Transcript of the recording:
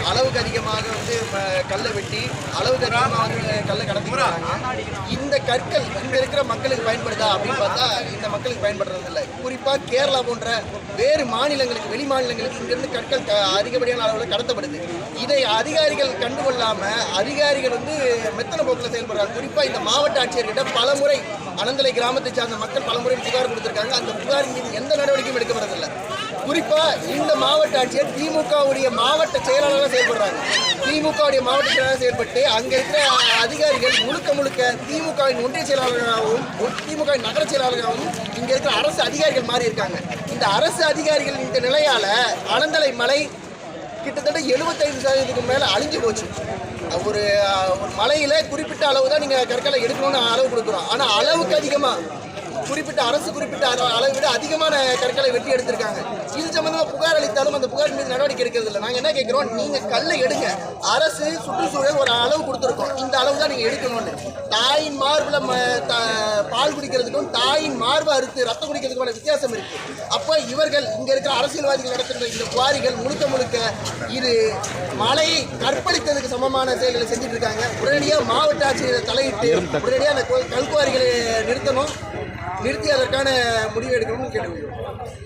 அளவுக்கு அதிகமாக வந்து கல்லை வெட்டி அளவுக்கு அதிகமாக வந்து கல்லை கடத்திக்கிறாங்க. இந்த கற்கள் இங்கே இருக்கிற மக்களுக்கு பயன்படுதா அப்படின்னு பார்த்தா இந்த மக்களுக்கு பயன்படுறது இல்லை. குறிப்பாக கேரளா போன்ற வேறு மாநிலங்களுக்கு, வெளி மாநிலங்களுக்கு இங்கிருந்து கற்கள் அதிகப்படியான அளவில் கடத்தப்படுது. இதை அதிகாரிகள் கண்டுகொள்ளாமல் அதிகாரிகள் வந்து மெத்தன போக்கில் செயல்படுறாங்க. குறிப்பாக இந்த மாவட்ட ஆட்சியர்கிட்ட பலமுறை அனந்தலை கிராமத்தை சார்ந்த மக்கள் பலமுறை புகார் கொடுத்திருக்காங்க. அந்த புகாரின் மீது எந்த நடவடிக்கையும் எடுக்கப்படுறதில்லை. குறிப்பாக இந்த மாவட்ட ஆட்சியர் திமுகவுடைய மாவட்ட செயலாளராக செயல்படுறாங்க. திமுகவுடைய மாவட்ட செயலாளராக செயல்பட்டு அங்கே இருக்கிற அதிகாரிகள் முழுக்க திமுகவின் ஒன்றிய செயலாளராகவும் திமுகவின் நகர செயலாளராகவும் இங்கே இருக்கிற அரசு அதிகாரிகள் மாறி இருக்காங்க. இந்த அரசு அதிகாரிகள் இந்த நிலையால் அனந்தலை மலை கிட்டத்தட்ட 75% மேலே அழிஞ்சு போச்சு. ஒரு மலையில் குறிப்பிட்ட அளவு தான் நீங்கள் கற்களை எடுக்கணும்னு அளவு கொடுக்குறோம். ஆனால் அளவுக்கு அதிகமாக குறிப்பிட்ட அரசு குறிப்பிட்ட அளவை விட அதிகமான கற்களை வெட்டி எடுத்திருக்காங்க. இது சம்பந்தமாக புகார் அளித்தாலும் அந்த புகார் மீது நடவடிக்கை எடுக்கிறது இல்லை. நாங்கள் என்ன கேட்குறோம், நீங்கள் கல்லை எடுங்க. அரசு சுற்றுச்சூழல் ஒரு அளவு கொடுத்துருக்கோம், இந்த அளவு தான் நீங்கள் எடுக்கணும்னு. தாயின் மார்பில் பால் குடிக்கிறதுக்கும் தாயின் மார்பை அறுத்து ரத்தம் குடிக்கிறதுக்குமான வித்தியாசம் இருக்கு. அப்போ இவர்கள் இங்கே இருக்கிற அரசியல்வாதிகள் நடத்துகிற இந்த குவாரிகள் முழுக்க இது மலையை கற்பழித்ததுக்கு சமமான செயல்களை செஞ்சுட்டு இருக்காங்க. உடனடியாக மாவட்ட ஆட்சியர் தலையிட்டு உடனடியாக அந்த கல்குவாரிகளை நிறுத்தி அதற்கான முடிவு எடுக்கணும்னு கேட்டுக்கொள்கிறோம்.